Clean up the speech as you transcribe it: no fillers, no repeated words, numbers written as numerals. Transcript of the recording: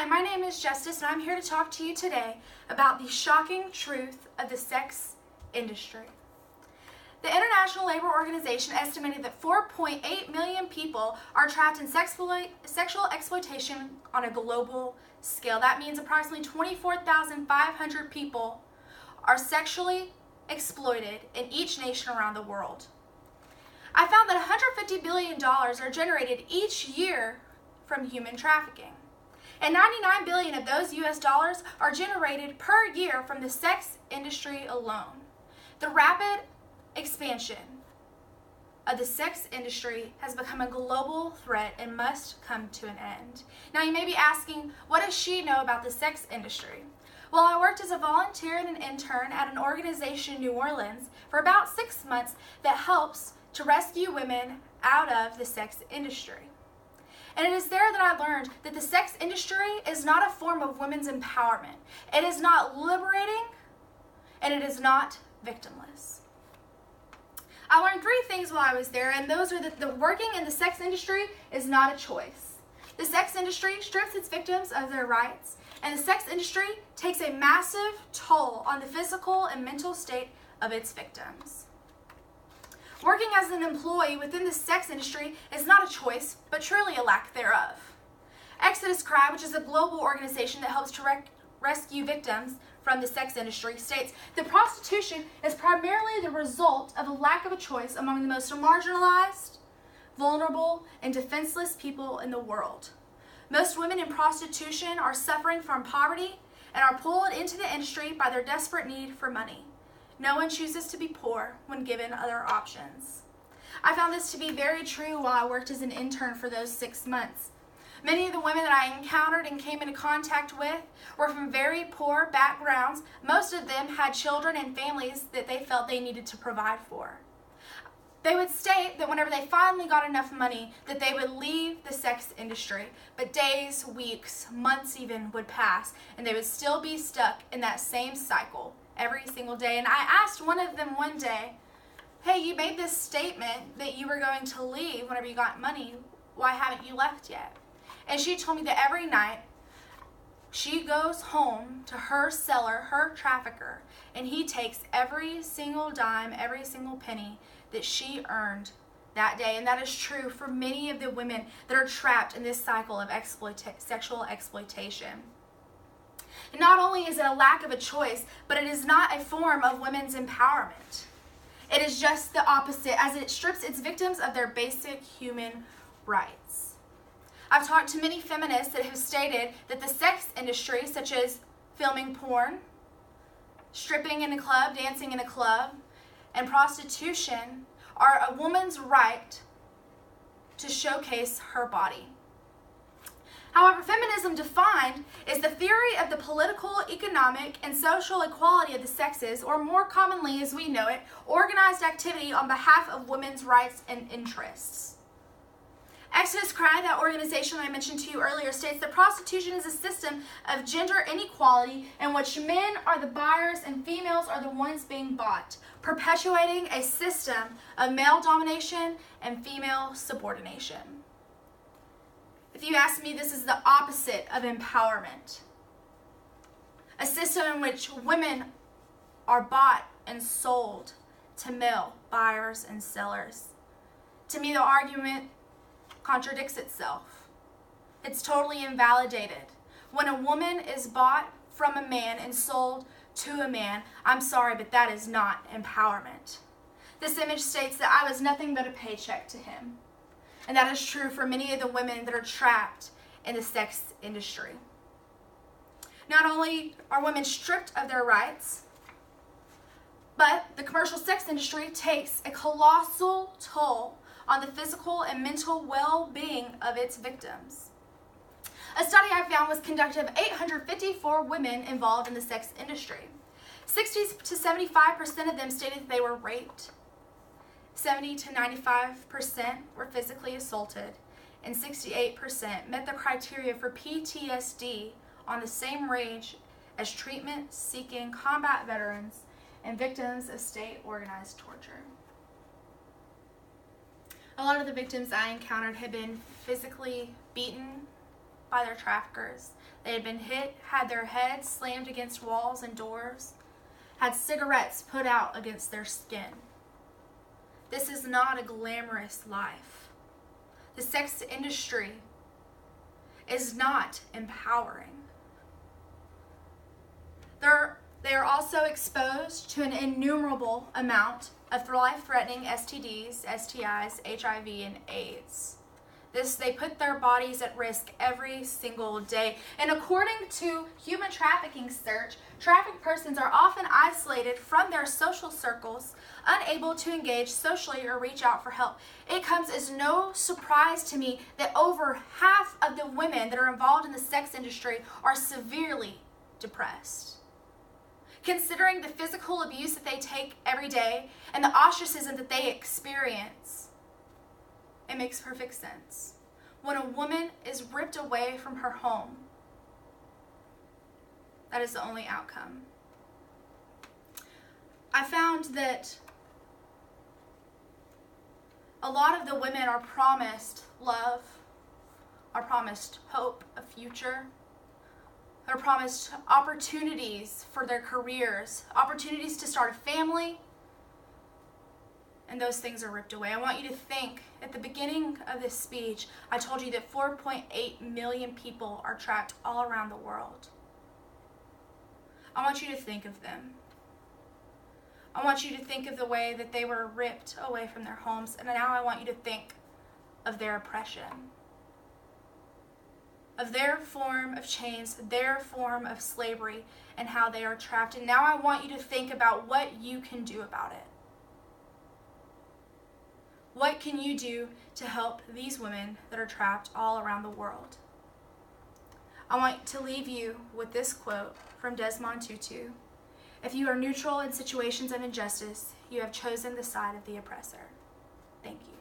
my name is Justice, and I'm here to talk to you today about the shocking truth of the sex industry. The International Labor Organization estimated that 4.8 million people are trapped in sexual exploitation on a global scale. That means approximately 24,500 people are sexually exploited in each nation around the world. I found that $150 billion are generated each year from human trafficking. And 99 billion of those US dollars are generated per year from the sex industry alone. The rapid expansion of the sex industry has become a global threat and must come to an end. Now you may be asking, what does she know about the sex industry? Well, I worked as a volunteer and an intern at an organization in New Orleans for about 6 months that helps to rescue women out of the sex industry. And it is there that I learned that the sex industry is not a form of women's empowerment. It is not liberating, and it is not victimless. I learned 3 things while I was there, and those are that the working in the sex industry is not a choice. The sex industry strips its victims of their rights, and the sex industry takes a massive toll on the physical and mental state of its victims. Working as an employee within the sex industry is not a choice, but truly a lack thereof. Exodus Cry, which is a global organization that helps to rescue victims from the sex industry, states that prostitution is primarily the result of a lack of a choice among the most marginalized, vulnerable, and defenseless people in the world. Most women in prostitution are suffering from poverty and are pulled into the industry by their desperate need for money. No one chooses to be poor when given other options. I found this to be very true while I worked as an intern for those 6 months. Many of the women that I encountered and came into contact with were from very poor backgrounds. Most of them had children and families that they felt they needed to provide for. They would state that whenever they finally got enough money, that they would leave the sex industry. But days, weeks, months even would pass, and they would still be stuck in that same cycle every single day. And I asked one of them one day, hey, you made this statement that you were going to leave whenever you got money. Why haven't you left yet? And she told me that every night she goes home to her seller, her trafficker, and he takes every single dime, every single penny that she earned that day. And that is true for many of the women that are trapped in this cycle of sexual exploitation. And not only is it a lack of a choice, but it is not a form of women's empowerment. It is just the opposite, as it strips its victims of their basic human rights. I've talked to many feminists that have stated that the sex industry, such as filming porn, stripping in a club, dancing in a club, and prostitution, are a woman's right to showcase her body. However, feminism defined is the theory of the political, economic, and social equality of the sexes, or more commonly as we know it, organized activity on behalf of women's rights and interests. Exodus Cry, that organization I mentioned to you earlier, states that prostitution is a system of gender inequality in which men are the buyers and females are the ones being bought, perpetuating a system of male domination and female subordination. If you ask me, this is the opposite of empowerment. A system in which women are bought and sold to male buyers and sellers. To me, the argument contradicts itself. It's totally invalidated. When a woman is bought from a man and sold to a man, I'm sorry, but that is not empowerment. This image states that I was nothing but a paycheck to him. And that is true for many of the women that are trapped in the sex industry. Not only are women stripped of their rights, but the commercial sex industry takes a colossal toll on the physical and mental well-being of its victims. A study I found was conducted of 854 women involved in the sex industry. 60 to 75% of them stated that they were raped. 70 to 95% were physically assaulted, and 68% met the criteria for PTSD on the same range as treatment-seeking combat veterans and victims of state-organized torture. A lot of the victims I encountered had been physically beaten by their traffickers. They had been hit, had their heads slammed against walls and doors, had cigarettes put out against their skin. This is not a glamorous life. The sex industry is not empowering. They are also exposed to an innumerable amount of life-threatening STDs, STIs, HIV, and AIDS. They put their bodies at risk every single day. And according to Human Trafficking Search, trafficked persons are often isolated from their social circles, unable to engage socially or reach out for help. It comes as no surprise to me that over half of the women that are involved in the sex industry are severely depressed. Considering the physical abuse that they take every day and the ostracism that they experience, it makes perfect sense. When a woman is ripped away from her home, that is the only outcome. I found that a lot of the women are promised love, are promised hope, a future. They're promised opportunities for their careers, opportunities to start a family, and those things are ripped away. I want you to think, at the beginning of this speech, I told you that 4.8 million people are trapped all around the world. I want you to think of them. I want you to think of the way that they were ripped away from their homes, and now I want you to think of their oppression, of their form of chains, their form of slavery, and how they are trapped. And now I want you to think about what you can do about it. What can you do to help these women that are trapped all around the world? I want to leave you with this quote from Desmond Tutu. If you are neutral in situations of injustice, you have chosen the side of the oppressor. Thank you.